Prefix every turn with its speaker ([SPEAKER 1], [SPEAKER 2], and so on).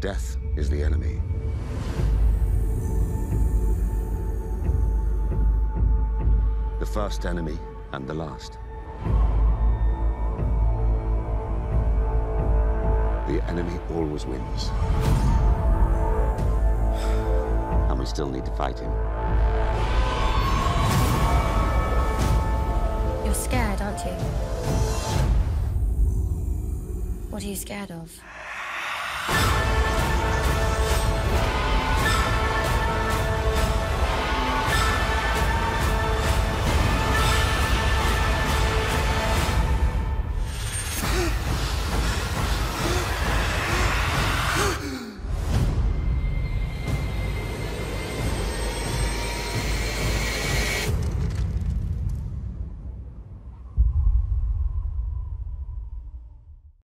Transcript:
[SPEAKER 1] Death is the enemy. The first enemy and the last. The enemy always wins. And we still need to fight him.
[SPEAKER 2] You're scared, aren't you? What are you scared of?